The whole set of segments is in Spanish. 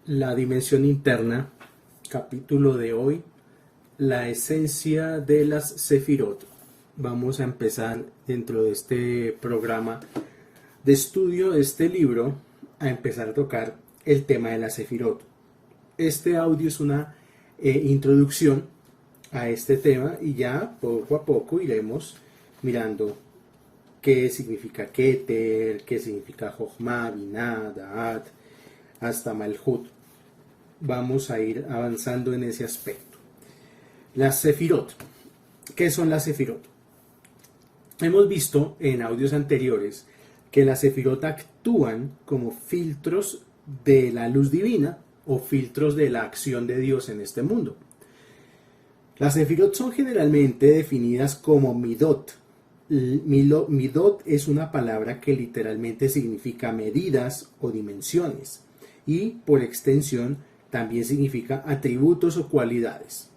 La dimensión interna, capítulo de hoy, la esencia de las Sefirot. Vamos a empezar dentro de este programa de estudio de este libro a empezar a tocar el tema de las Sefirot. Este audio es una introducción a este tema y ya poco a poco iremos mirando qué significa Keter, qué significa Jochma, Binah, Da'at, hasta Malhut. Vamos a ir avanzando en ese aspecto. Las Sefirot. ¿Qué son las Sefirot? Hemos visto en audios anteriores que las Sefirot actúan como filtros de la luz divina o filtros de la acción de Dios en este mundo. Las Sefirot son generalmente definidas como Midot. Midot es una palabra que literalmente significa medidas o dimensiones y por extensión también significa atributos o cualidades.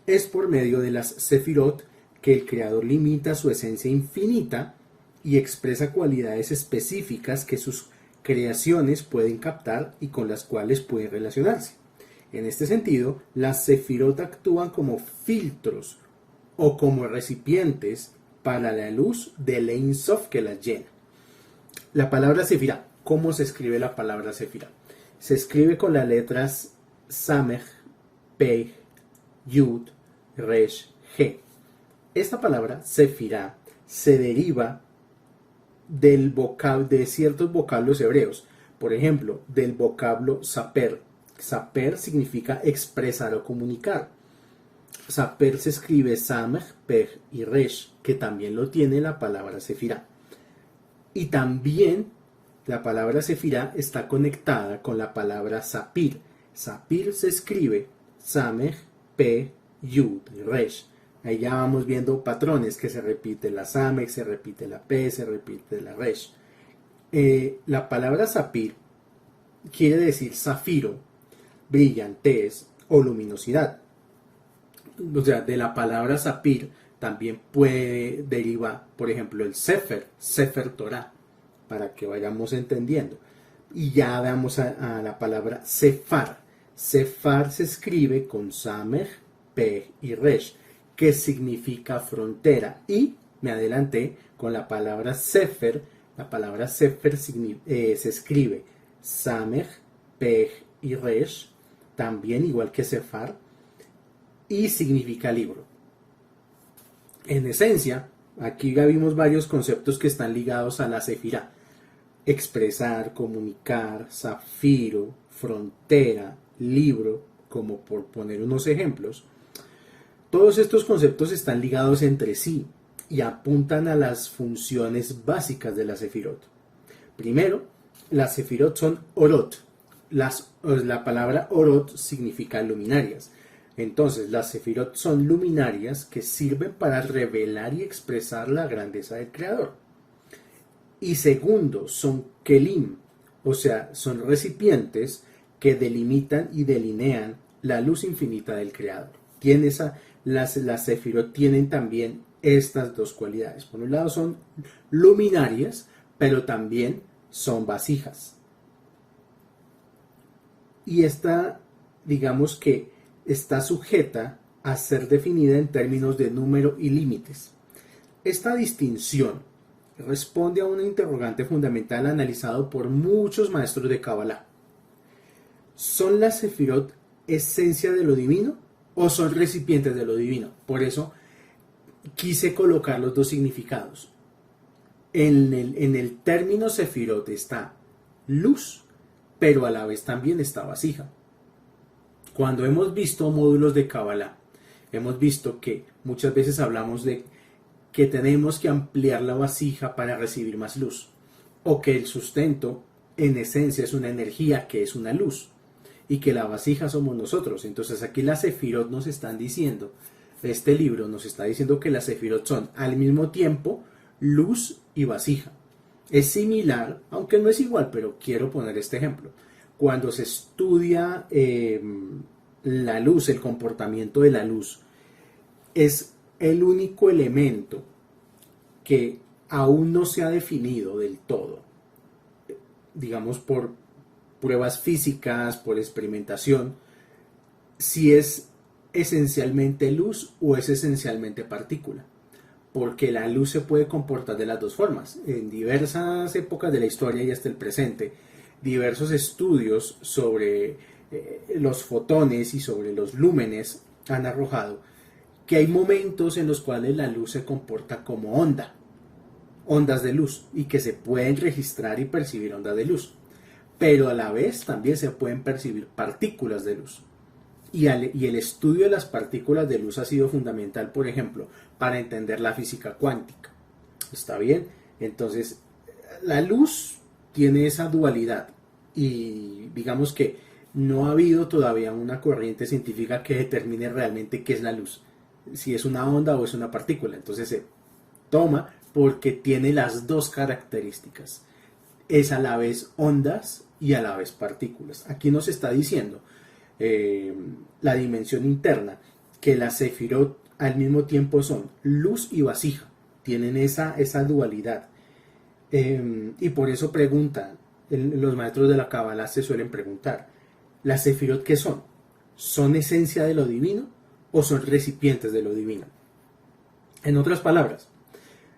Es por medio de las Sefirot que el Creador limita su esencia infinita y expresa cualidades específicas que sus creaciones pueden captar y con las cuales pueden relacionarse. En este sentido, las Sefirot actúan como filtros o como recipientes para la luz del Ein Sof que las llena. La palabra Sefirá, ¿cómo se escribe la palabra Sefirá? Se escribe con las letras Samech, Pei, Yud, Resh, He. Esta palabra Sefirá se deriva de ciertos vocablos hebreos. Por ejemplo, del vocablo Saper. Saper significa expresar o comunicar. Saper se escribe Samech, Pej y Resh, que también lo tiene la palabra Sefirá. Y también la palabra Sefirá está conectada con la palabra Sapir. Sapir se escribe Samech, Pej, Yud y Resh. Ahí ya vamos viendo patrones que se repite la Samech, se repite la Pej, se repite la Resh. La palabra Sapir quiere decir zafiro, brillantez o luminosidad. O sea, de la palabra Sapir también puede derivar, por ejemplo, el Sefer Torah, para que vayamos entendiendo. Y ya veamos a la palabra Sefar. Sefar se escribe con Samech, Pej y Resh, que significa frontera. Y me adelanté con la palabra Sefer. La palabra Sefer se escribe Samech, Pej y Resh, también igual que Sefar, y significa libro. En esencia, aquí ya vimos varios conceptos que están ligados a la Sefirá. Expresar, comunicar, zafiro, frontera, libro, como por poner unos ejemplos. Todos estos conceptos están ligados entre sí y apuntan a las funciones básicas de la Sefirot. Primero, las Sefirot son Orot. La palabra Orot significa luminarias. Entonces, las Sefirot son luminarias que sirven para revelar y expresar la grandeza del Creador. Y segundo, son Kelim, o sea, son recipientes que delimitan y delinean la luz infinita del Creador. Las Sefirot tienen también estas dos cualidades. Por un lado son luminarias, pero también son vasijas. Y esta, digamos que está sujeta a ser definida en términos de número y límites. Esta distinción responde a un interrogante fundamental analizado por muchos maestros de Kabbalah. ¿Son las Sefirot esencia de lo divino o son recipientes de lo divino? Por eso quise colocar los dos significados. En el término Sefirot está luz, pero a la vez también está vasija. Cuando hemos visto módulos de Kabbalah, hemos visto que muchas veces hablamos de que tenemos que ampliar la vasija para recibir más luz, o que el sustento en esencia es una energía que es una luz, y que la vasija somos nosotros. Entonces aquí las Sefirot nos están diciendo, este libro nos está diciendo que las Sefirot son al mismo tiempo luz y vasija. Es similar, aunque no es igual, pero quiero poner este ejemplo. Cuando se estudia la luz, el comportamiento de la luz, es el único elemento que aún no se ha definido del todo, digamos por pruebas físicas, por experimentación, si es esencialmente luz o es esencialmente partícula, porque la luz se puede comportar de las dos formas. En diversas épocas de la historia y hasta el presente, diversos estudios sobre los fotones y sobre los lúmenes han arrojado que hay momentos en los cuales la luz se comporta como ondas de luz, y que se pueden registrar y percibir ondas de luz, pero a la vez también se pueden percibir partículas de luz. Y el estudio de las partículas de luz ha sido fundamental, por ejemplo, para entender la física cuántica. ¿Está bien? Entonces, la luz tiene esa dualidad y digamos que no ha habido todavía una corriente científica que determine realmente qué es la luz, si es una onda o es una partícula. Entonces se toma porque tiene las dos características. Es a la vez ondas y a la vez partículas. Aquí nos está diciendo la dimensión interna, que las sefirot al mismo tiempo son luz y vasija, tienen esa dualidad, y por eso preguntan, los maestros de la Kabbalah se suelen preguntar, ¿las sefirot qué son? ¿Son esencia de lo divino o son recipientes de lo divino? En otras palabras,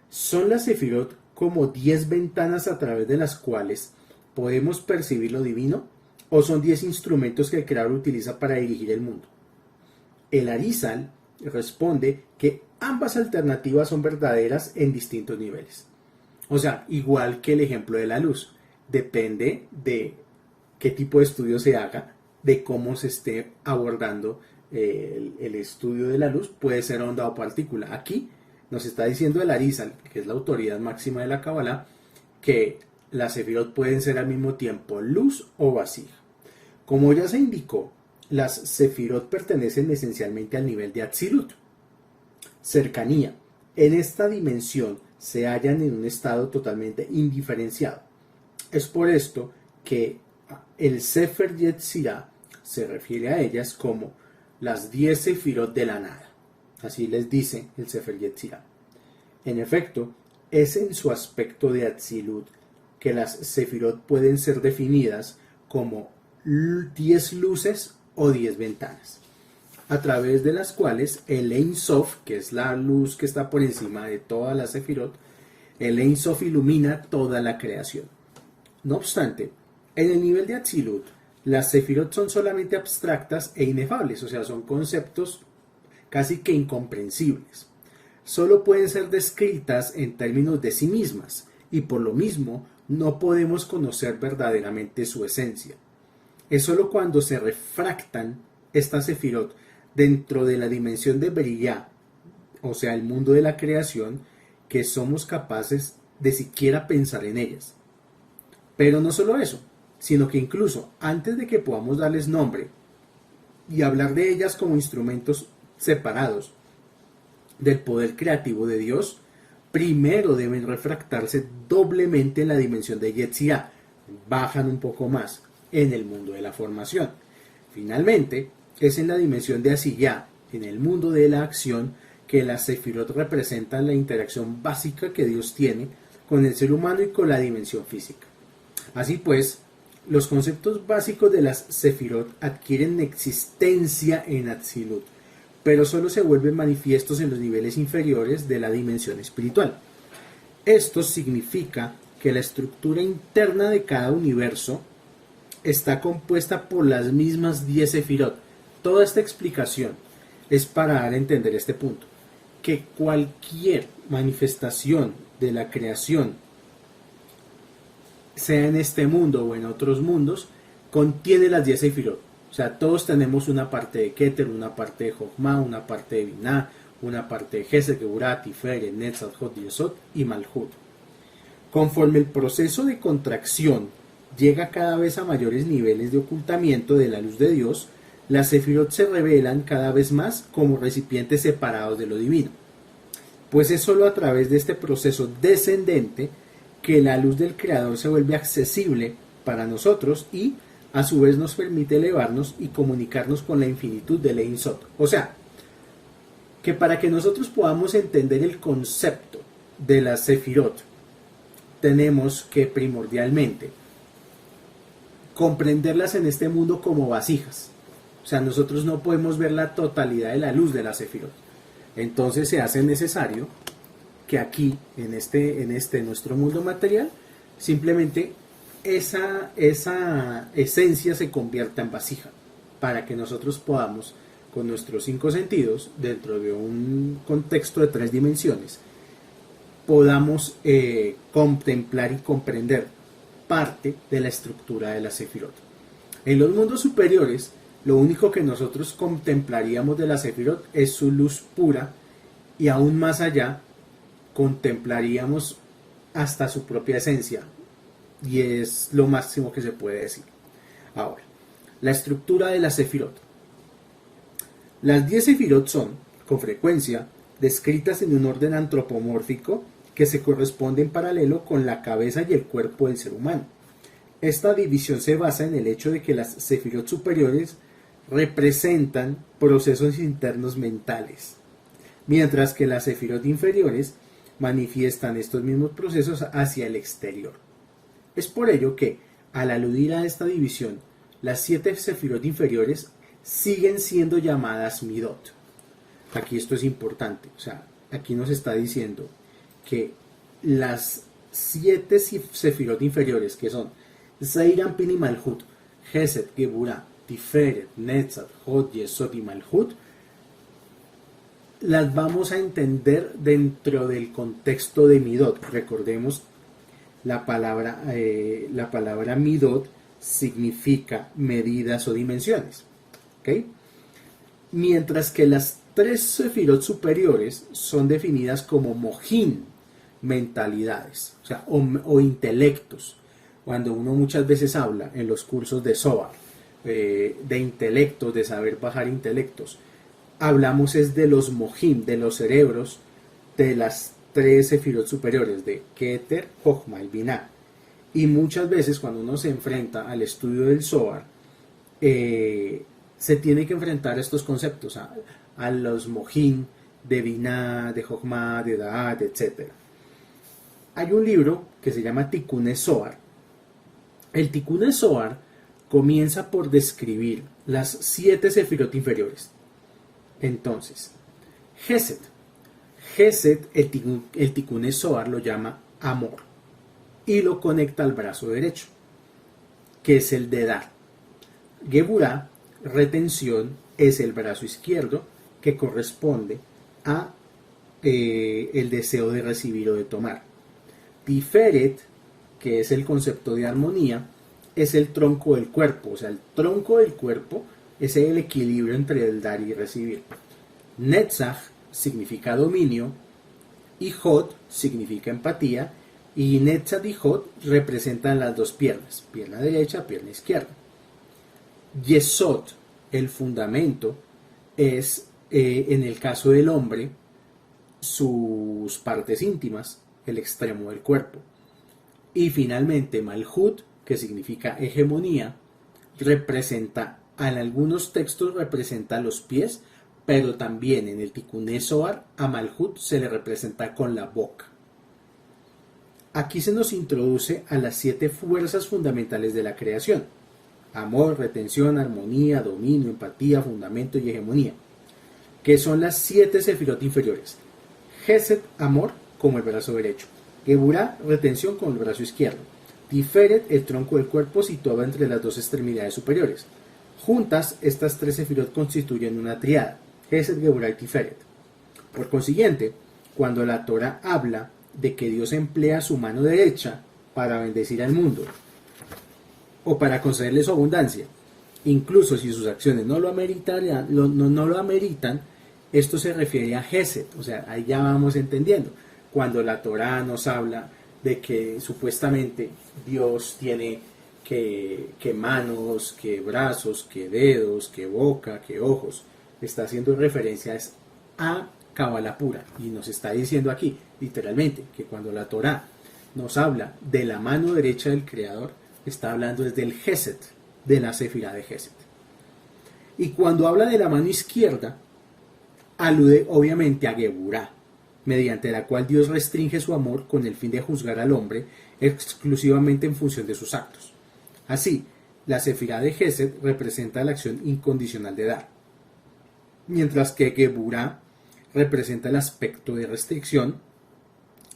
¿son las sefirot como 10 ventanas a través de las cuales podemos percibir lo divino? ¿O son 10 instrumentos que el Creador utiliza para dirigir el mundo? El Arizal responde que ambas alternativas son verdaderas en distintos niveles. O sea, igual que el ejemplo de la luz, depende de qué tipo de estudio se haga, de cómo se esté abordando el estudio de la luz, puede ser onda o partícula. Aquí nos está diciendo el Arizal, que es la autoridad máxima de la Kabbalah, que las sefirot pueden ser al mismo tiempo luz o vasija. Como ya se indicó, las sefirot pertenecen esencialmente al nivel de Atzilut, cercanía. En esta dimensión se hallan en un estado totalmente indiferenciado. Es por esto que el Sefer Yetzirah se refiere a ellas como las 10 sefirot de la nada. Así les dice el Sefer Yetzirah. En efecto, es en su aspecto de Atzilut que las sefirot pueden ser definidas como 10 luces o 10 ventanas, a través de las cuales el Ein Sof, que es la luz que está por encima de todas las sefirot, el Ein Sof ilumina toda la creación. No obstante, en el nivel de Atzilut, las sefirot son solamente abstractas e inefables, o sea, son conceptos casi que incomprensibles. Solo pueden ser descritas en términos de sí mismas, y por lo mismo no podemos conocer verdaderamente su esencia. Es solo cuando se refractan estas sefirot dentro de la dimensión de Beriah, o sea, el mundo de la creación, que somos capaces de siquiera pensar en ellas. Pero no solo eso, sino que incluso antes de que podamos darles nombre y hablar de ellas como instrumentos separados del poder creativo de Dios, primero deben refractarse doblemente en la dimensión de Yetzirah, bajan un poco más en el mundo de la formación. Finalmente, es en la dimensión de Asiyah, en el mundo de la acción, que las sefirot representan la interacción básica que Dios tiene con el ser humano y con la dimensión física. Así pues, los conceptos básicos de las sefirot adquieren existencia en Atzilut, pero solo se vuelven manifiestos en los niveles inferiores de la dimensión espiritual. Esto significa que la estructura interna de cada universo está compuesta por las mismas 10 sefirot. Toda esta explicación es para dar a entender este punto, que cualquier manifestación de la creación, sea en este mundo o en otros mundos, contiene las 10 sefirot. O sea, todos tenemos una parte de Keter, una parte de Jochma, una parte de Binah, una parte de Gesed, Geburah, Tiferet, Netzat, Hod, Yesod y Malhut. Conforme el proceso de contracción llega cada vez a mayores niveles de ocultamiento de la luz de Dios, las sefirot se revelan cada vez más como recipientes separados de lo divino. Pues es sólo a través de este proceso descendente que la luz del Creador se vuelve accesible para nosotros y a su vez nos permite elevarnos y comunicarnos con la infinitud del Ein Sof. O sea, que para que nosotros podamos entender el concepto de las sefirot, tenemos que primordialmente comprenderlas en este mundo como vasijas. O sea, nosotros no podemos ver la totalidad de la luz de la Sefirot. Entonces se hace necesario que aquí, en este nuestro mundo material, simplemente esa esencia se convierta en vasija, para que nosotros podamos, con nuestros 5 sentidos, dentro de un contexto de 3 dimensiones, podamos contemplar y comprender parte de la estructura de la Sefirot. En los mundos superiores, lo único que nosotros contemplaríamos de la Sefirot es su luz pura, y aún más allá contemplaríamos hasta su propia esencia, y es lo máximo que se puede decir. Ahora, la estructura de la Sefirot. Las 10 Sefirot son, con frecuencia, descritas en un orden antropomórfico que se corresponde en paralelo con la cabeza y el cuerpo del ser humano. Esta división se basa en el hecho de que las Sefirot superiores representan procesos internos mentales, mientras que las Sefirot inferiores manifiestan estos mismos procesos hacia el exterior. Es por ello que, al aludir a esta división, las 7 Sefirot inferiores siguen siendo llamadas Midot. Aquí esto es importante, o sea, aquí nos está diciendo que las 7 Sefirot inferiores, que son Zeir Anpin y Malhut, Gesed, Geburah, Tiferet, Netzach, Hod, Yesod y Malhut, las vamos a entender dentro del contexto de Midot. Recordemos, la palabra Midot significa medidas o dimensiones. ¿Okay? Mientras que las 3 Sefirot superiores son definidas como Mohin, mentalidades, o sea, o intelectos. Cuando uno muchas veces habla en los cursos de Zohar de intelectos, de saber bajar intelectos, hablamos es de los Mohim, de los cerebros de las 3 Sefirot superiores, de Keter, Jochma y Binah. Y muchas veces cuando uno se enfrenta al estudio del Zohar, se tiene que enfrentar a estos conceptos, a los Mohim de Binah, de Jochma, de Da'at, etc. Hay un libro que se llama Tikkuné Zohar. El Tikkuné Zohar comienza por describir las 7 Sefirot inferiores. Entonces, Gesed, el Tikkuné Zohar lo llama amor y lo conecta al brazo derecho, que es el de dar. Geburah, retención, es el brazo izquierdo, que corresponde a el deseo de recibir o de tomar. Tiferet, que es el concepto de armonía, es el tronco del cuerpo, o sea, el tronco del cuerpo es el equilibrio entre el dar y recibir. Netzach significa dominio, y Hod significa empatía, y Netzach y Hod representan las dos piernas, pierna derecha, pierna izquierda. Yesod, el fundamento, es en el caso del hombre sus partes íntimas, el extremo del cuerpo. Y finalmente Malhut, que significa hegemonía, representa, en algunos textos representa los pies, pero también en el Tikkuné Zohar a Malhut se le representa con la boca. Aquí se nos introduce a las 7 fuerzas fundamentales de la creación: amor, retención, armonía, dominio, empatía, fundamento y hegemonía, que son las 7 Sefirot inferiores. Gesed, amor, como el brazo derecho. Geburah, retención, como el brazo izquierdo. Tiferet, el tronco del cuerpo situado entre las 2 extremidades superiores. Juntas, estas 3 Sefirot constituyen una triada: Gesed, Geburah y Tiferet. Por consiguiente, cuando la Torah habla de que Dios emplea su mano derecha para bendecir al mundo o para concederle su abundancia, incluso si sus acciones no lo ameritan, esto se refiere a Gesed. O sea, ahí ya vamos entendiendo. Cuando la Torah nos habla de que supuestamente Dios tiene que manos, que brazos, que dedos, que boca, que ojos, está haciendo referencias a Kabbalah pura, y nos está diciendo aquí literalmente que cuando la Torah nos habla de la mano derecha del Creador, está hablando desde el Gesed, de la Sefirá de Gesed. Y cuando habla de la mano izquierda, alude obviamente a Geburah, mediante la cual Dios restringe su amor con el fin de juzgar al hombre exclusivamente en función de sus actos. Así, La sefirá de Gesed representa la acción incondicional de dar, mientras que Geburah representa el aspecto de restricción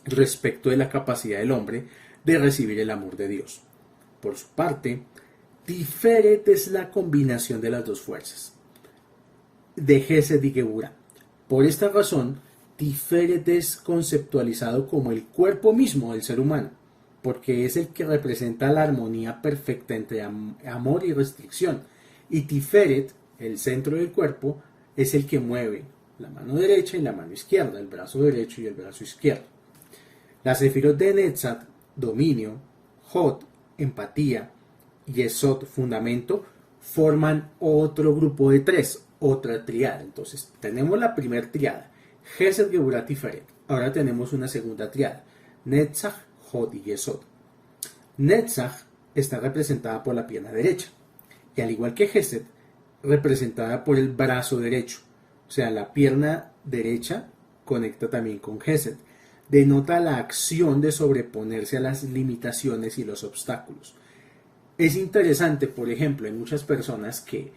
respecto de la capacidad del hombre de recibir el amor de Dios. Por su parte, Tiferet es la combinación de las dos fuerzas, de Gesed y Geburah. Por esta razón, Tiferet es conceptualizado como el cuerpo mismo del ser humano, porque es el que representa la armonía perfecta entre amor y restricción. Y Tiferet, el centro del cuerpo, es el que mueve la mano derecha y la mano izquierda, el brazo derecho y el brazo izquierdo. Las sefirot de Netzach, dominio, Hod, empatía, Yesod, fundamento, forman otro grupo de tres, otra triada. Entonces, tenemos la primera triada, Gesed, Geburah, Tiferet. Ahora tenemos una segunda triada, Netzach, Hod y Yesod. Netzach está representada por la pierna derecha, y al igual que Gesed, representada por el brazo derecho. O sea, la pierna derecha conecta también con Gesed. Denota la acción de sobreponerse a las limitaciones y los obstáculos. Es interesante, por ejemplo, hay muchas personas que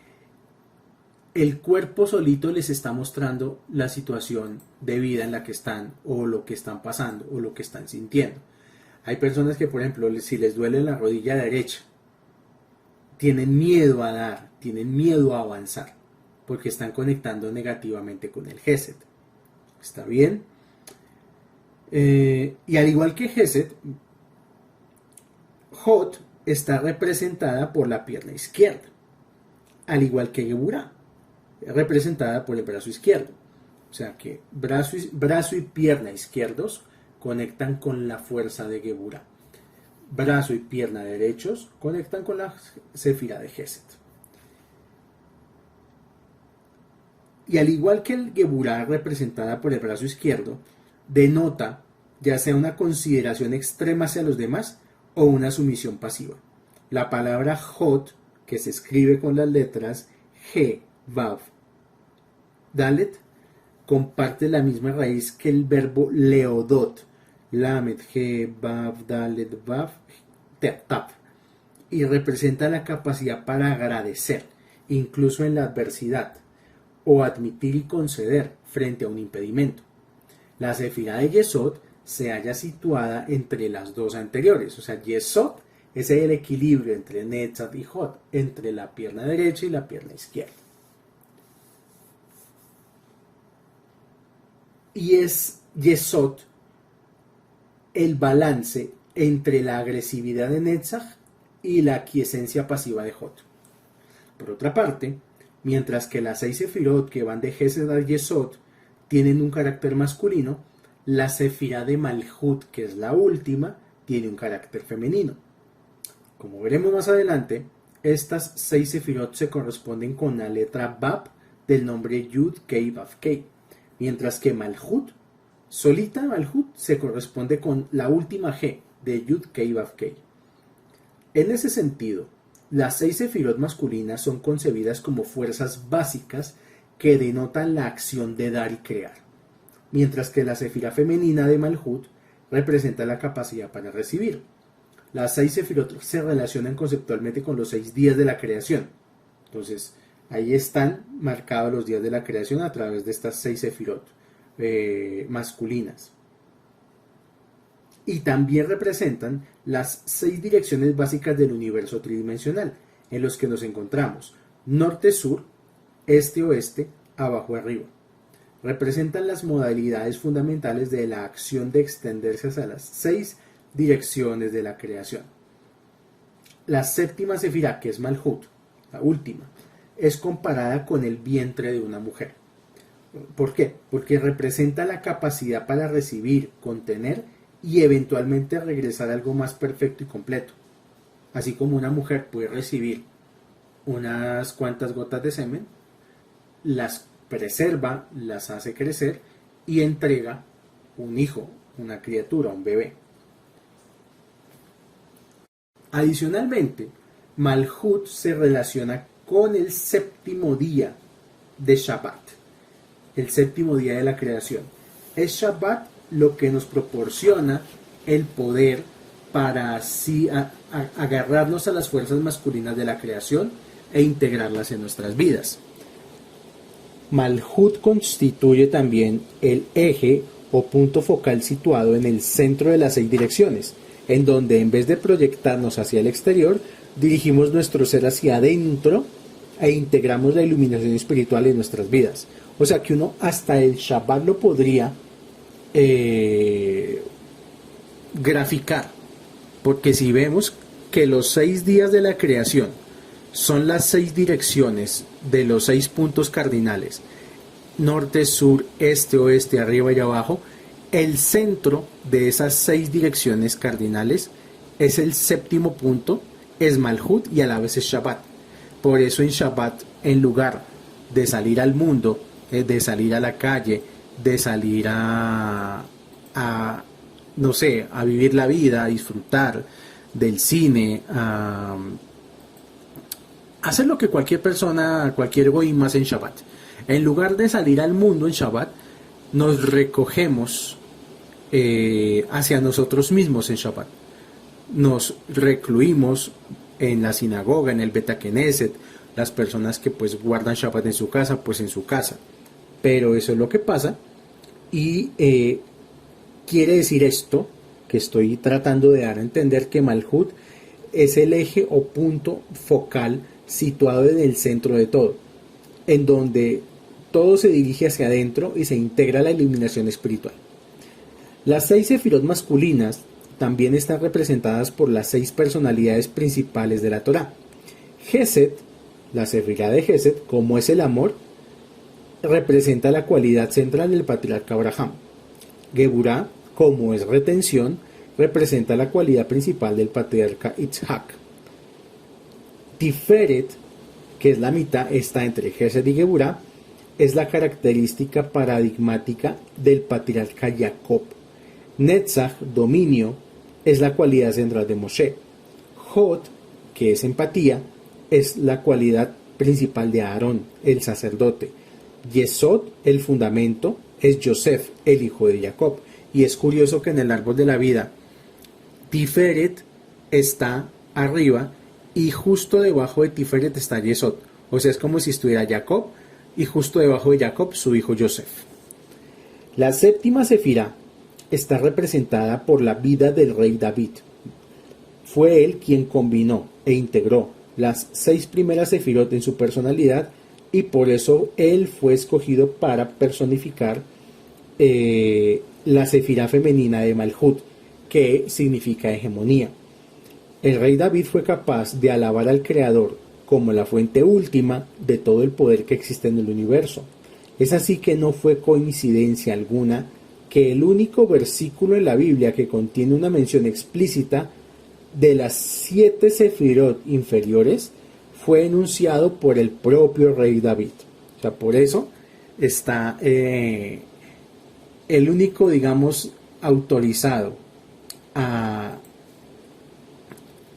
el cuerpo solito les está mostrando la situación de vida en la que están, o lo que están pasando, o lo que están sintiendo. Hay personas que, por ejemplo, si les duele la rodilla derecha, tienen miedo a dar, tienen miedo a avanzar, porque están conectando negativamente con el Gesed. ¿Está bien? Y al igual que Gesed, Hod está representada por la pierna izquierda, al igual que Geburah, representada por el brazo izquierdo. O sea que brazo y pierna izquierdos conectan con la fuerza de Geburah. Brazo y pierna derechos conectan con la sefirá de Gesed. Y al igual que el Geburah representada por el brazo izquierdo, denota ya sea una consideración extrema hacia los demás o una sumisión pasiva. La palabra Hod, que se escribe con las letras G, Vav, Dalet, comparte la misma raíz que el verbo leodot, Lamed, G, Vav, Dalet, Vav, Tav, y representa la capacidad para agradecer, incluso en la adversidad, o admitir y conceder frente a un impedimento. La sefirá de Yesod se halla situada entre las dos anteriores, o sea, Yesod es el equilibrio entre Netzach y Hod, entre la pierna derecha y la pierna izquierda. Y es Yesod el balance entre la agresividad de Netzach y la aquiescencia pasiva de Hod. Por otra parte, mientras que las 6 sefirot que van de Gesed a Yesod tienen un carácter masculino, la sefirá de Malhut, que es la última, tiene un carácter femenino. Como veremos más adelante, estas 6 sefirot se corresponden con la letra Bab del nombre Yud Kei Vav Kei, mientras que Malhut, solita Malhut, se corresponde con la última G de Yud Kei Vav Kei. En ese sentido, las 6 sefirot masculinas son concebidas como fuerzas básicas que denotan la acción de dar y crear, mientras que la sefirá femenina de Malhut representa la capacidad para recibir. Las 6 sefirot se relacionan conceptualmente con los 6 días de la creación. Entonces, ahí están marcados los días de la creación a través de estas 6 sefirot masculinas. Y también representan las 6 direcciones básicas del universo tridimensional, en los que nos encontramos: norte-sur, este-oeste, abajo-arriba. Representan las modalidades fundamentales de la acción de extenderse hacia las 6 direcciones de la creación. La séptima sefirá, que es Malhut, la última, es comparada con el vientre de una mujer. ¿Por qué? Porque representa la capacidad para recibir, contener y eventualmente regresar a algo más perfecto y completo. Así como una mujer puede recibir unas cuantas gotas de semen, las preserva, las hace crecer y entrega un hijo, una criatura, un bebé. Adicionalmente, Malhut se relaciona con el séptimo día de Shabbat, el séptimo día de la creación. Es Shabbat lo que nos proporciona el poder para así agarrarnos a las fuerzas masculinas de la creación e integrarlas en nuestras vidas. Malhut constituye también el eje o punto focal situado en el centro de las 6 direcciones, en donde en vez de proyectarnos hacia el exterior, dirigimos nuestro ser hacia adentro e integramos la iluminación espiritual en nuestras vidas. O sea que uno hasta el Shabbat lo podría graficar, porque si vemos que los 6 días de la creación son las 6 direcciones de los 6 puntos cardinales, norte, sur, este, oeste, arriba y abajo, el centro de esas 6 direcciones cardinales es el séptimo punto, es Malhut y a la vez es Shabbat. Por eso en Shabbat, en lugar de salir al mundo, de salir a la calle, de salir no sé, a vivir la vida, a disfrutar del cine, a hacer lo que cualquier persona, cualquier goyim hace en Shabbat. En lugar de salir al mundo en Shabbat, nos recogemos hacia nosotros mismos en Shabbat. Nos recluimos en la sinagoga, en el Beta Knesset, las personas que pues guardan Shabbat en su casa, pues en su casa. Pero eso es lo que pasa y quiere decir esto, que estoy tratando de dar a entender, que Malhut es el eje o punto focal situado en el centro de todo, en donde todo se dirige hacia adentro y se integra la iluminación espiritual. Las 6 sefirot masculinas también están representadas por las 6 personalidades principales de la Torá. Gesed, la sefirá de Gesed, como es el amor, representa la cualidad central del patriarca Abraham. Geburá, como es retención, representa la cualidad principal del patriarca Itzhak. Tiferet, que es la mitad, está entre Gesed y Geburá, es la característica paradigmática del patriarca Jacob. Netzach, dominio, es la cualidad central de Moshe. Hod, que es empatía, es la cualidad principal de Aarón, el sacerdote. Yesod, el fundamento, es Yosef, el hijo de Jacob. Y es curioso que en el árbol de la vida, Tiferet está arriba y justo debajo de Tiferet está Yesod. O sea, es como si estuviera Jacob y justo debajo de Jacob su hijo Yosef. La séptima sefirá está representada por la vida del rey David. Fue él quien combinó e integró las 6 primeras sefirot en su personalidad y por eso él fue escogido para personificar la sefirá femenina de Malhut, que significa hegemonía. El rey David fue capaz de alabar al Creador como la fuente última de todo el poder que existe en el universo. Es así que no fue coincidencia alguna que el único versículo en la Biblia que contiene una mención explícita de las 7 sefirot inferiores fue enunciado por el propio rey David. O sea, por eso está el único, digamos, autorizado a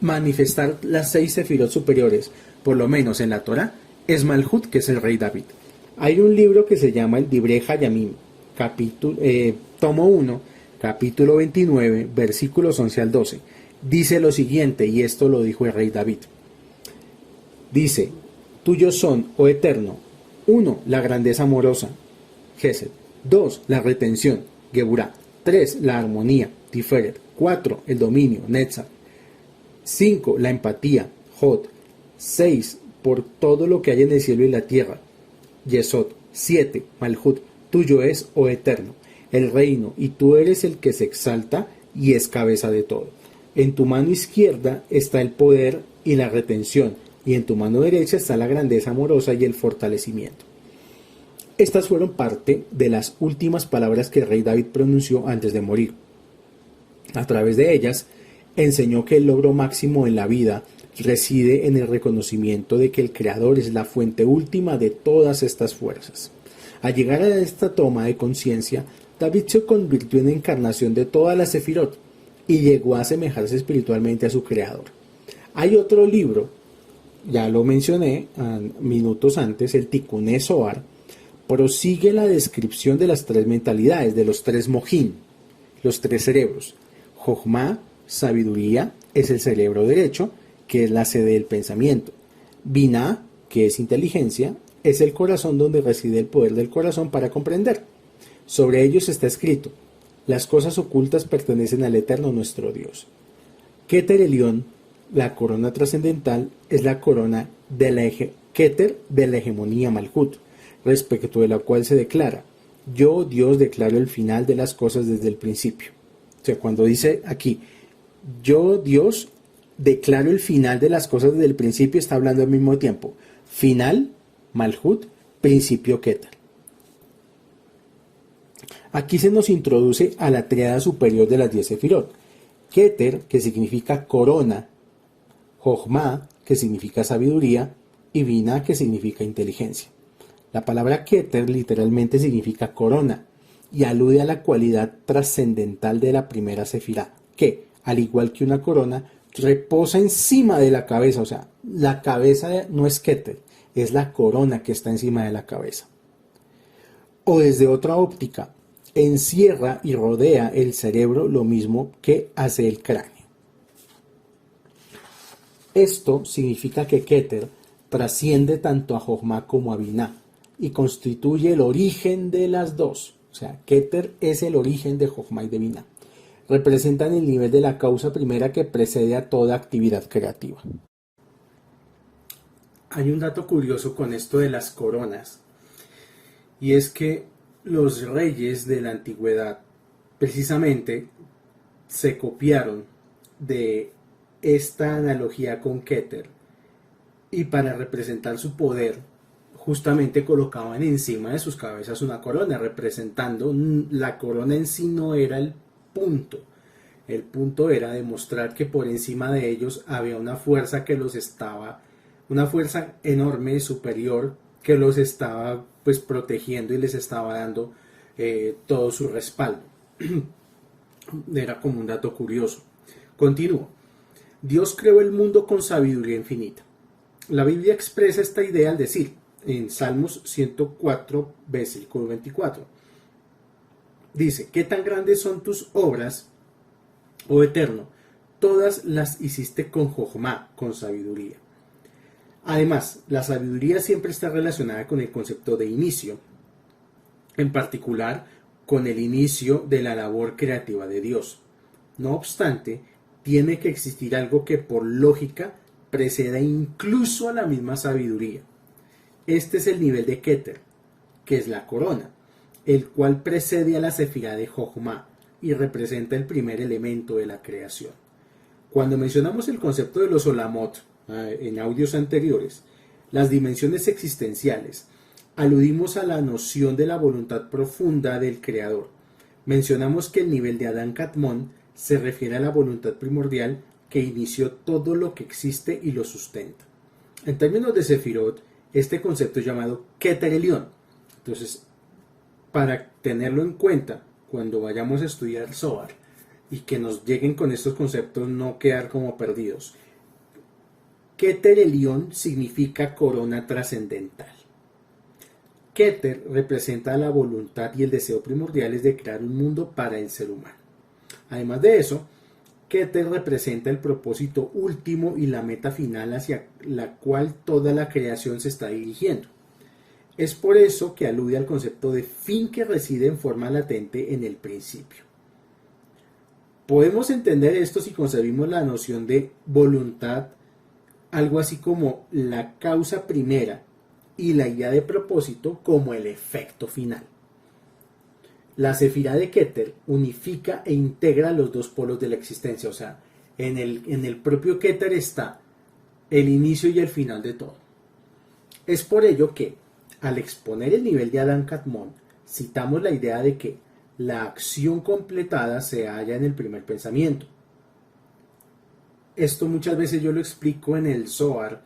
manifestar las 6 sefirot superiores, por lo menos en la Torá, es Malhut, que es el rey David. Hay un libro que se llama el Divrei Hayamim, tomo 1, capítulo 29, versículos 11 al 12. Dice lo siguiente, y esto lo dijo el rey David. Dice: tuyos son, oh Eterno, 1, la grandeza amorosa, Gesed; 2, la retención, Geburá; 3, la armonía, Tiferet; 4, el dominio, Netzach; 5, la empatía, Hod; 6, por todo lo que hay en el cielo y la tierra, Yesod; 7, Malhut. Tuyo es, oh Eterno, el reino, y tú eres el que se exalta y es cabeza de todo. En tu mano izquierda está el poder y la retención, y en tu mano derecha está la grandeza amorosa y el fortalecimiento. Estas fueron parte de las últimas palabras que el rey David pronunció antes de morir. A través de ellas, enseñó que el logro máximo en la vida reside en el reconocimiento de que el Creador es la fuente última de todas estas fuerzas. Al llegar a esta toma de conciencia, David se convirtió en encarnación de todas las sefirot y llegó a asemejarse espiritualmente a su Creador. Hay otro libro, ya lo mencioné minutos antes, el Tikkuné Zohar, prosigue la descripción de las 3 mentalidades, de los 3 mojín, los 3 cerebros, Jochma, Sabiduría es el cerebro derecho, que es la sede del pensamiento. Binah, que es inteligencia, es el corazón donde reside el poder del corazón para comprender. Sobre ellos está escrito: las cosas ocultas pertenecen al Eterno nuestro Dios. Keter Elión, la corona trascendental, es la corona de la Keter de la hegemonía Malhut, respecto de la cual se declara: yo, Dios, declaro el final de las cosas desde el principio. O sea, cuando dice aquí, yo, Dios, declaro el final de las cosas desde el principio, está hablando al mismo tiempo. Final, Malhut, principio, Keter. Aquí se nos introduce a la tríada superior de las 10 sefirot. Keter, que significa corona, Jochma, que significa sabiduría, y Binah, que significa inteligencia. La palabra Keter literalmente significa corona y alude a la cualidad trascendental de la primera sefirá, que, al igual que una corona, reposa encima de la cabeza. O sea, la cabeza no es Keter, es la corona que está encima de la cabeza. O desde otra óptica, encierra y rodea el cerebro lo mismo que hace el cráneo. Esto significa que Keter trasciende tanto a Jochma como a Binah y constituye el origen de las dos. O sea, Keter es el origen de Jochma y de Binah. Representan el nivel de la causa primera que precede a toda actividad creativa. Hay un dato curioso con esto de las coronas, y es que los reyes de la antigüedad precisamente se copiaron de esta analogía con Keter, y para representar su poder justamente colocaban encima de sus cabezas una corona, representando la corona en sí no era el punto era demostrar que por encima de ellos había una fuerza que los estaba, una fuerza enorme, superior, que los estaba pues protegiendo y les estaba dando todo su respaldo. Era como un dato curioso. Continúo. Dios creó el mundo con sabiduría infinita. La Biblia expresa esta idea al decir, en Salmos 104, versículo 24, dice: ¿qué tan grandes son tus obras, oh Eterno? Todas las hiciste con Jochma, con sabiduría. Además, la sabiduría siempre está relacionada con el concepto de inicio, en particular con el inicio de la labor creativa de Dios. No obstante, tiene que existir algo que por lógica preceda incluso a la misma sabiduría. Este es el nivel de Keter, que es la corona, el cual precede a la sefirá de Jochma y representa el primer elemento de la creación. Cuando mencionamos el concepto de los olamot en audios anteriores, las dimensiones existenciales, aludimos a la noción de la voluntad profunda del Creador. Mencionamos que el nivel de Adán Katmon se refiere a la voluntad primordial que inició todo lo que existe y lo sustenta. En términos de Sefirot, este concepto es llamado Keter Elión. Entonces, para tenerlo en cuenta cuando vayamos a estudiar Zohar y que nos lleguen con estos conceptos, no quedar como perdidos. Keter Elión significa corona trascendental. Keter representa la voluntad y el deseo primordiales de crear un mundo para el ser humano. Además de eso, Keter representa el propósito último y la meta final hacia la cual toda la creación se está dirigiendo. Es por eso que alude al concepto de fin que reside en forma latente en el principio. Podemos entender esto si concebimos la noción de voluntad, algo así como la causa primera, y la idea de propósito como el efecto final. La sefirá de Keter unifica e integra los dos polos de la existencia, o sea, en el propio Keter está el inicio y el final de todo. Es por ello que, al exponer el nivel de Adán Katmon, citamos la idea de que la acción completada se halla en el primer pensamiento. Esto muchas veces yo lo explico en el Zohar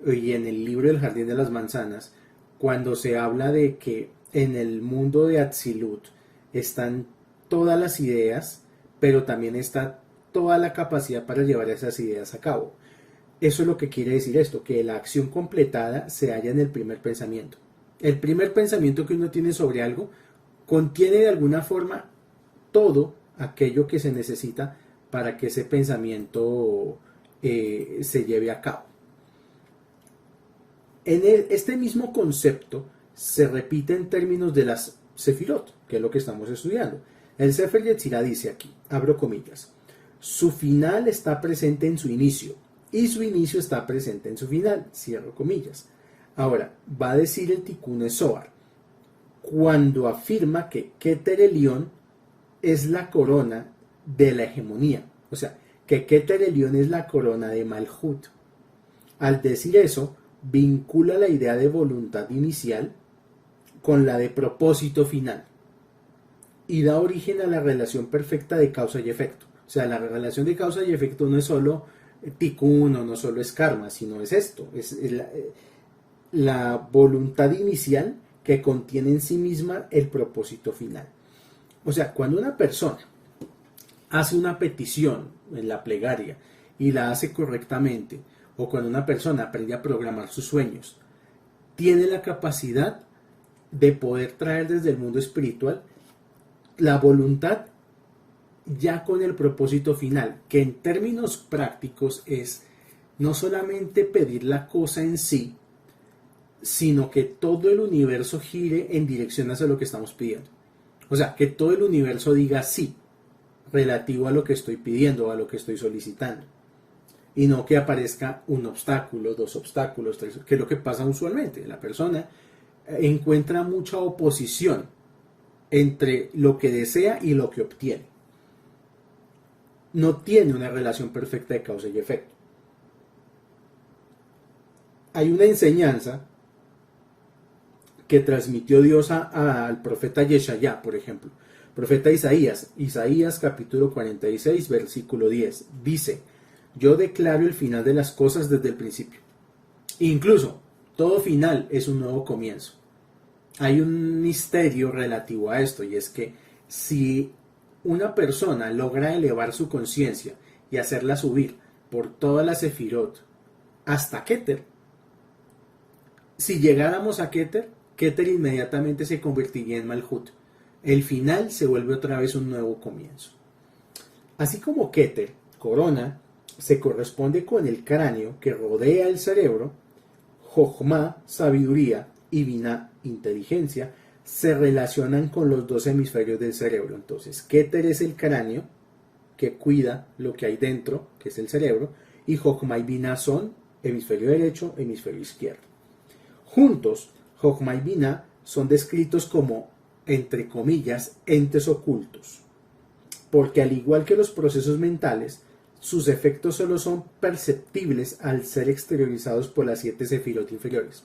y en el libro del Jardín de las Manzanas, cuando se habla de que en el mundo de Atzilut están todas las ideas, pero también está toda la capacidad para llevar esas ideas a cabo. Eso es lo que quiere decir esto, que la acción completada se halla en el primer pensamiento. El primer pensamiento que uno tiene sobre algo contiene de alguna forma todo aquello que se necesita para que ese pensamiento se lleve a cabo. Este mismo concepto se repite en términos de las Sefirot, que es lo que estamos estudiando. El Sefer Yetzirah dice aquí, abro comillas, su final está presente en su inicio y su inicio está presente en su final, cierro comillas. Ahora, va a decir el Tikkun Zohar, cuando afirma que Keter Elión es la corona de la hegemonía, o sea, que Keter Elión es la corona de Malhut. Al decir eso, vincula la idea de voluntad inicial con la de propósito final y da origen a la relación perfecta de causa y efecto. O sea, la relación de causa y efecto no es solo tikkun o no solo es karma, sino es esto, es la voluntad inicial que contiene en sí misma el propósito final. O sea, cuando una persona hace una petición en la plegaria y la hace correctamente, o cuando una persona aprende a programar sus sueños, tiene la capacidad de poder traer desde el mundo espiritual la voluntad ya con el propósito final, que en términos prácticos es no solamente pedir la cosa en sí, sino que todo el universo gire en dirección hacia lo que estamos pidiendo. O sea, que todo el universo diga sí, relativo a lo que estoy pidiendo, a lo que estoy solicitando. Y no que aparezca un obstáculo, dos obstáculos, tres, que es lo que pasa usualmente. La persona encuentra mucha oposición entre lo que desea y lo que obtiene. No tiene una relación perfecta de causa y efecto. Hay una enseñanza que transmitió Dios al profeta Yeshayá, por ejemplo. Profeta Isaías capítulo 46, versículo 10, dice, yo declaro el final de las cosas desde el principio. Incluso, todo final es un nuevo comienzo. Hay un misterio relativo a esto, y es que si una persona logra elevar su conciencia y hacerla subir por todas las Sefirot hasta Keter, si llegáramos a Keter, Keter inmediatamente se convertiría en Malhut. El final se vuelve otra vez un nuevo comienzo. Así como Keter, corona, se corresponde con el cráneo que rodea el cerebro, Jochma, sabiduría, y Binah, inteligencia, se relacionan con los dos hemisferios del cerebro. Entonces, Keter es el cráneo que cuida lo que hay dentro, que es el cerebro, y Jochma y Binah son hemisferio derecho, hemisferio izquierdo. Juntos, Jochma y Binah son descritos como, entre comillas, entes ocultos, porque al igual que los procesos mentales, sus efectos solo son perceptibles al ser exteriorizados por las 7 sefirot inferiores.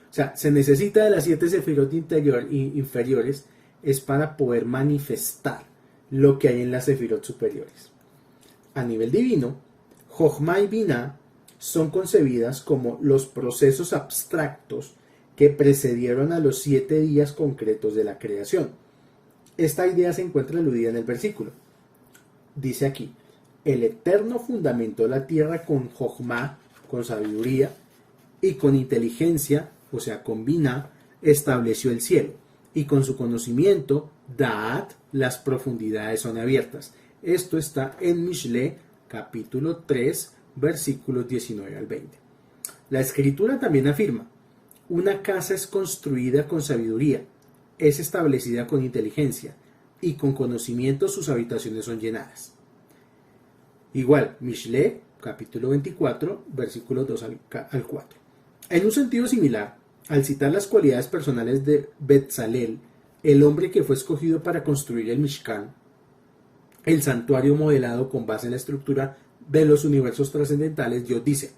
O sea, se necesita de las 7 sefirot inferiores es para poder manifestar lo que hay en las sefirot superiores. A nivel divino, Jochma y Binah son concebidas como los procesos abstractos que precedieron a los 7 días concretos de la creación. Esta idea se encuentra aludida en el versículo. Dice aquí, el Eterno fundamentó la tierra con Jochma, con sabiduría, y con inteligencia, o sea, con Binah, estableció el cielo, y con su conocimiento, Da'at, las profundidades son abiertas. Esto está en Mishle, capítulo 3, versículos 19 al 20. La escritura también afirma, una casa es construida con sabiduría, es establecida con inteligencia, y con conocimiento sus habitaciones son llenadas. Igual, Mishle, capítulo 24, versículos 2 al 4. En un sentido similar, al citar las cualidades personales de Betzalel, el hombre que fue escogido para construir el Mishkan, el santuario modelado con base en la estructura de los universos trascendentales, Dios dice,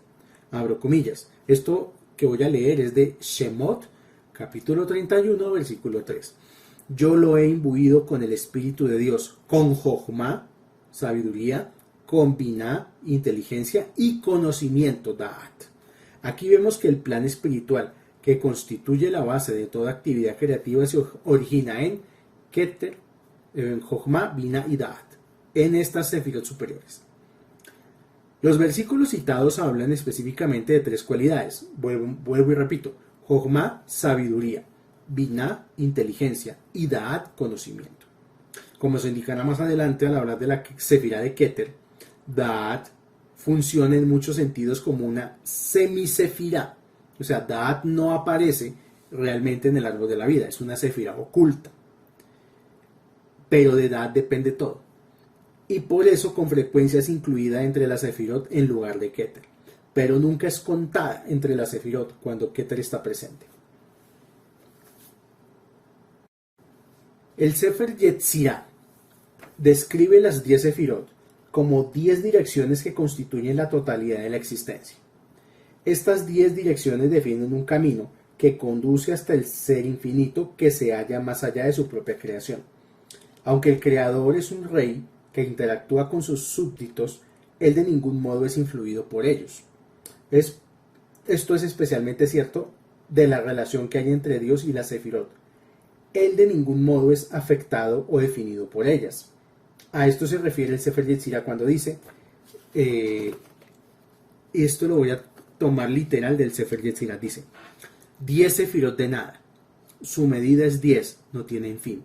abro comillas, esto que voy a leer es de Shemot, capítulo 31, versículo 3. Yo lo he imbuido con el Espíritu de Dios, con Jochma, sabiduría, con Binah, inteligencia, y conocimiento, Da'at. Aquí vemos que el plan espiritual que constituye la base de toda actividad creativa se origina en Keter, en Jochma, Binah y Da'at, en estas sefirot superiores. Los versículos citados hablan específicamente de 3 cualidades. Vuelvo y repito. Jochma, sabiduría. Binah, inteligencia. Y Da'at, conocimiento. Como se indicará más adelante al hablar de la sefirá de Keter, Da'at funciona en muchos sentidos como una semisefirá. O sea, Da'at no aparece realmente en el árbol de la vida, es una sefirá oculta. Pero de Da'at depende todo. Y por eso con frecuencia es incluida entre las sefirot en lugar de Keter. Pero nunca es contada entre las sefirot cuando Keter está presente. El Sefer Yetzirah describe las 10 sefirot como 10 direcciones que constituyen la totalidad de la existencia. Estas 10 direcciones definen un camino que conduce hasta el ser infinito que se halla más allá de su propia creación. Aunque el creador es un rey que interactúa con sus súbditos, él de ningún modo es influido por ellos. Esto es especialmente cierto de la relación que hay entre Dios y las sefirot. Él de ningún modo es afectado o definido por ellas. A esto se refiere el Sefer Yetzirah cuando dice, esto lo voy a tomar literal del Sefer Yetzirah, dice, 10 sefirot de nada, su medida es 10, no tienen fin,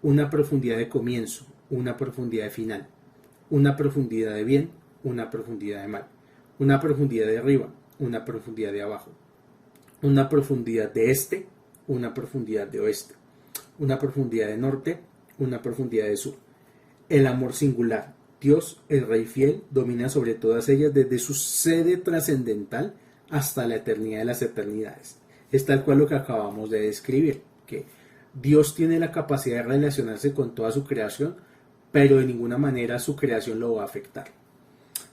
una profundidad de comienzo, una profundidad de final, una profundidad de bien, una profundidad de mal, una profundidad de arriba, una profundidad de abajo, una profundidad de este, una profundidad de oeste, una profundidad de norte, una profundidad de sur. El amor singular, Dios, el Rey fiel, domina sobre todas ellas desde su sede trascendental hasta la eternidad de las eternidades. Es tal cual lo que acabamos de describir, que Dios tiene la capacidad de relacionarse con toda su creación, pero de ninguna manera su creación lo va a afectar.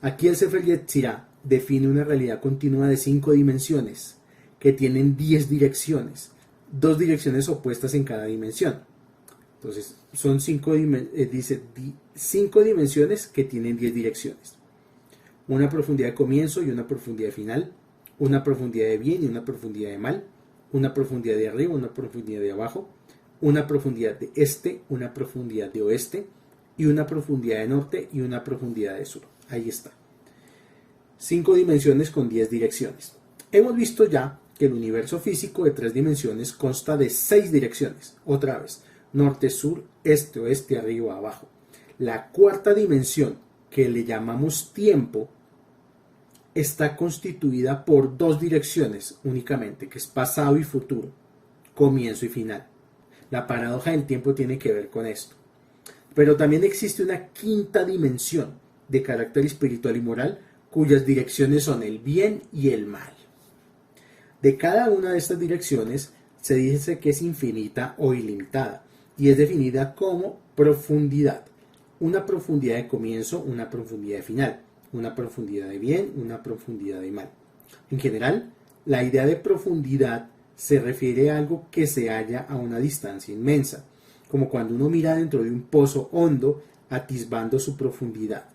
Aquí el Sefer Yetzirah define una realidad continua de 5 dimensiones, que tienen 10 direcciones, 2 direcciones opuestas en cada dimensión. Entonces, son 5 dimensiones que tienen 10 direcciones. Una profundidad de comienzo y una profundidad de final, una profundidad de bien y una profundidad de mal, una profundidad de arriba, una profundidad de abajo, una profundidad de este, una profundidad de oeste, y una profundidad de norte y una profundidad de sur. Ahí está. 5 dimensiones con 10 direcciones. Hemos visto ya que el universo físico de 3 dimensiones consta de 6 direcciones. Otra vez, norte, sur, este, oeste, arriba, abajo. La cuarta dimensión, que le llamamos tiempo, está constituida por 2 direcciones únicamente, que es pasado y futuro, comienzo y final. La paradoja del tiempo tiene que ver con esto. Pero también existe una quinta dimensión de carácter espiritual y moral, cuyas direcciones son el bien y el mal. De cada una de estas direcciones se dice que es infinita o ilimitada y es definida como profundidad. Una profundidad de comienzo, una profundidad de final, una profundidad de bien, una profundidad de mal. En general, la idea de profundidad se refiere a algo que se halla a una distancia inmensa, como cuando uno mira dentro de un pozo hondo atisbando su profundidad.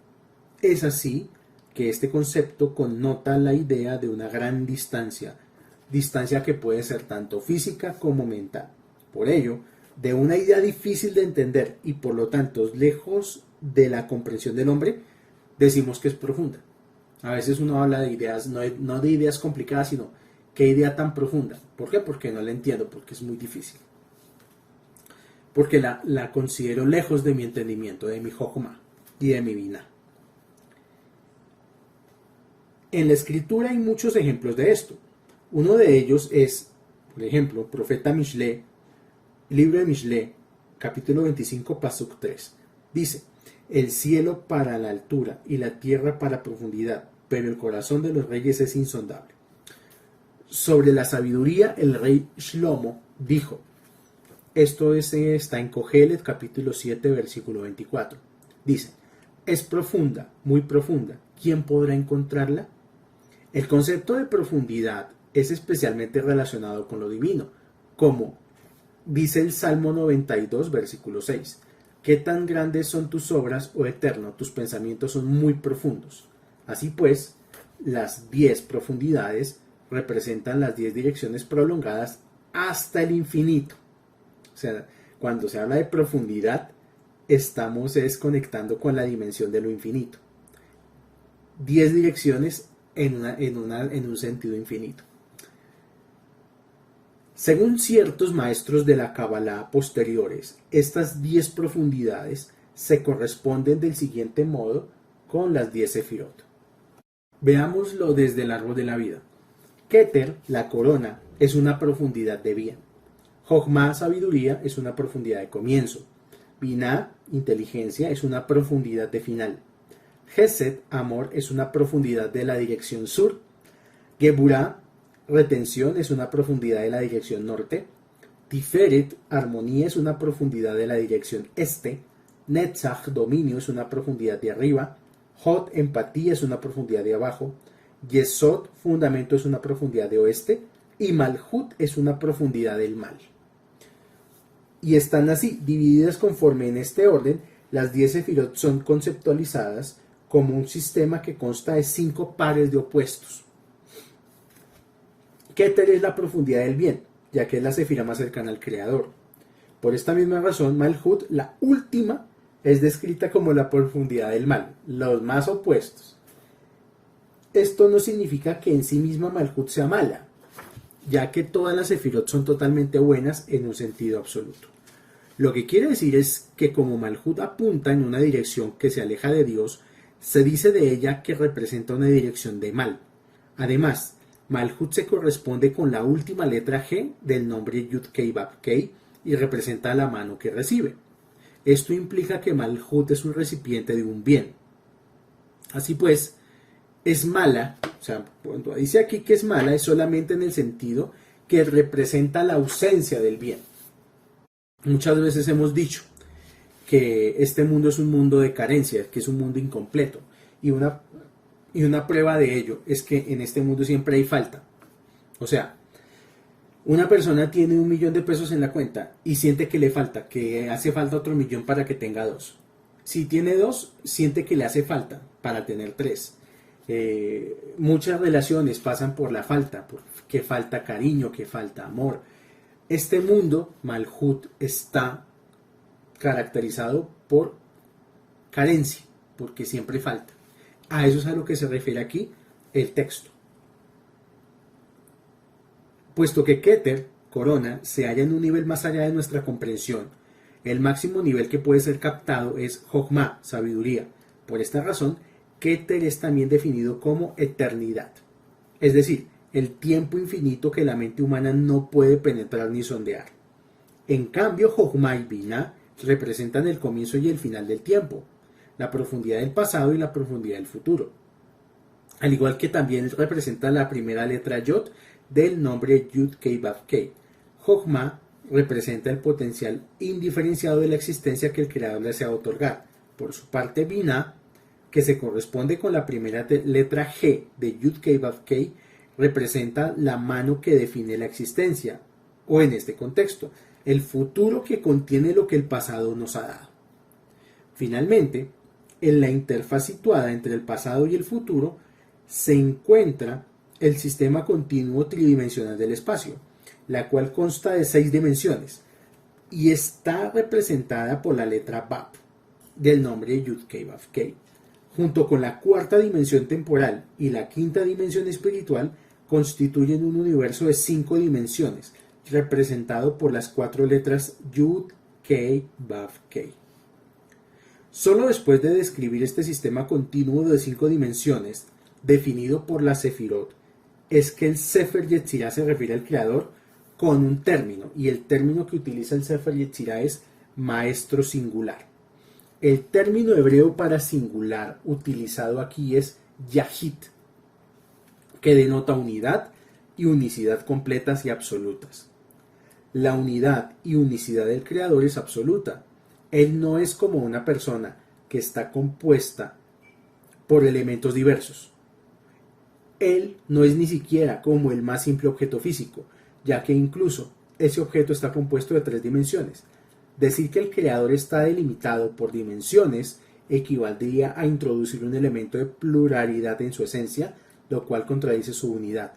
Es así que este concepto connota la idea de una gran distancia que puede ser tanto física como mental. Por ello, de una idea difícil de entender y por lo tanto lejos de la comprensión del hombre, decimos que es profunda. A veces uno habla de ideas, no de ideas complicadas, sino qué idea tan profunda. ¿Por qué? Porque no la entiendo, porque es muy difícil. Porque la considero lejos de mi entendimiento, de mi Jochma y de mi Binah. En la escritura hay muchos ejemplos de esto. Uno de ellos es, por ejemplo, profeta Mishle, libro de Mishle, capítulo 25, pasuk 3. Dice, el cielo para la altura y la tierra para profundidad, pero el corazón de los reyes es insondable. Sobre la sabiduría, el rey Shlomo dijo, esto está en Kohelet, capítulo 7, versículo 24. Dice, es profunda, muy profunda. ¿Quién podrá encontrarla? El concepto de profundidad es especialmente relacionado con lo divino, como dice el Salmo 92, versículo 6. ¿Qué tan grandes son tus obras, oh Eterno? Tus pensamientos son muy profundos. Así pues, las 10 profundidades representan las 10 direcciones prolongadas hasta el infinito. O sea, cuando se habla de profundidad, estamos conectando con la dimensión de lo infinito. 10 direcciones en un sentido infinito. Según ciertos maestros de la Kabbalah posteriores, estas 10 profundidades se corresponden del siguiente modo con las 10 sefirot. Veámoslo desde el árbol de la vida. Keter, la corona, es una profundidad de bien. Jochma, sabiduría, es una profundidad de comienzo. Binah, inteligencia, es una profundidad de final. Gesed, amor, es una profundidad de la dirección sur. Geburah, retención, es una profundidad de la dirección norte. Tiferet, armonía, es una profundidad de la dirección este. Netzach, dominio, es una profundidad de arriba. Hod, empatía, es una profundidad de abajo. Yesod, fundamento, es una profundidad de oeste. Y Malhut es una profundidad del mal. Y están así, divididas conforme en este orden. Las 10 sefirot son conceptualizadas como un sistema que consta de 5 pares de opuestos. Keter es la profundidad del bien, ya que es la sefira más cercana al Creador. Por esta misma razón, Malhut, la última, es descrita como la profundidad del mal, los más opuestos. Esto no significa que en sí misma Malhut sea mala, ya que todas las sefirot son totalmente buenas en un sentido absoluto. Lo que quiere decir es que como Malhut apunta en una dirección que se aleja de Dios, se dice de ella que representa una dirección de mal. Además, Malhut se corresponde con la última letra G del nombre Yud-Kei-Vav-Kei y representa la mano que recibe. Esto implica que Malhut es un recipiente de un bien. Así pues, es mala, o sea, cuando dice aquí que es mala, es solamente en el sentido que representa la ausencia del bien. Muchas veces hemos dicho que este mundo es un mundo de carencias, que es un mundo incompleto. Y una prueba de ello es que en este mundo siempre hay falta. O sea, una persona tiene 1.000.000 de pesos en la cuenta y siente que le falta, que hace falta otro 1.000.000 para que tenga 2. Si tiene 2, siente que le hace falta para tener 3. Muchas relaciones pasan por la falta, que falta cariño, que falta amor. Este mundo, Malhut, está caracterizado por carencia, porque siempre falta. A eso es a lo que se refiere aquí el texto. Puesto que Keter, corona, se halla en un nivel más allá de nuestra comprensión, el máximo nivel que puede ser captado es Jochma, sabiduría. Por esta razón, Keter es también definido como eternidad, es decir, el tiempo infinito que la mente humana no puede penetrar ni sondear. En cambio, Jochma y Binah representan el comienzo y el final del tiempo, la profundidad del pasado y la profundidad del futuro. Al igual que también representa la primera letra Yod del nombre Yud-Kei-Vav-Kei. Jochma representa el potencial indiferenciado de la existencia que el Creador le desea otorgar. Por su parte, Binah, que se corresponde con la primera letra G de Yud-Kei-Vav-Kei, representa la mano que define la existencia, o en este contexto, el futuro que contiene lo que el pasado nos ha dado. Finalmente, en la interfaz situada entre el pasado y el futuro, se encuentra el sistema continuo tridimensional del espacio, la cual consta de 6 dimensiones y está representada por la letra Vav del nombre Yud-Kei-Vav-Kei. Junto con la cuarta dimensión temporal y la quinta dimensión espiritual, constituyen un universo de 5 dimensiones, representado por las 4 letras Yud-Kei-Vav-Kei. Solo después de describir este sistema continuo de 5 dimensiones, definido por la Sefirot, es que el Sefer Yetzirah se refiere al Creador con un término, y el término que utiliza el Sefer Yetzirah es maestro singular. El término hebreo para singular utilizado aquí es Yahid, que denota unidad y unicidad completas y absolutas. La unidad y unicidad del Creador es absoluta. Él no es como una persona que está compuesta por elementos diversos. Él no es ni siquiera como el más simple objeto físico, ya que incluso ese objeto está compuesto de 3 dimensiones. Decir que el Creador está delimitado por dimensiones equivaldría a introducir un elemento de pluralidad en su esencia, lo cual contradice su unidad.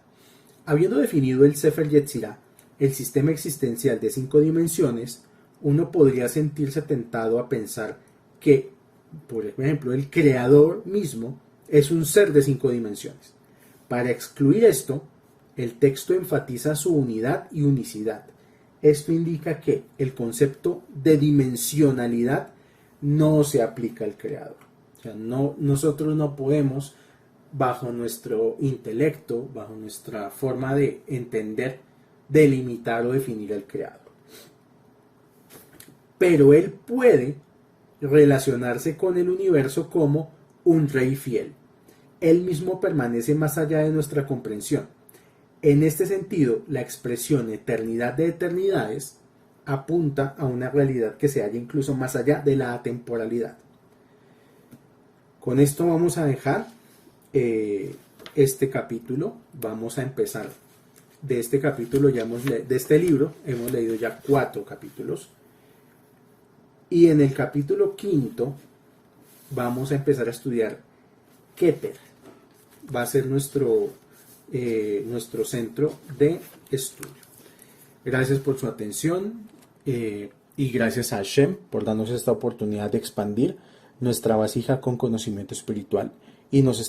Habiendo definido el Sefer Yetzirah, el sistema existencial de 5 dimensiones, uno podría sentirse tentado a pensar que, por ejemplo, el Creador mismo es un ser de 5 dimensiones. Para excluir esto, el texto enfatiza su unidad y unicidad. Esto indica que el concepto de dimensionalidad no se aplica al Creador. O sea, nosotros no podemos, bajo nuestro intelecto, bajo nuestra forma de entender, delimitar o definir al Creador. Pero Él puede relacionarse con el universo como un rey fiel. Él mismo permanece más allá de nuestra comprensión. En este sentido, la expresión eternidad de eternidades apunta a una realidad que se halla incluso más allá de la atemporalidad. Con esto vamos a dejar este capítulo. Vamos a empezar. De este capítulo de este libro hemos leído ya 4 capítulos. Y en el capítulo 5 vamos a empezar a estudiar Keter. Va a ser nuestro centro de estudio. Gracias por su atención y gracias a Hashem por darnos esta oportunidad de expandir nuestra vasija con conocimiento espiritual y nos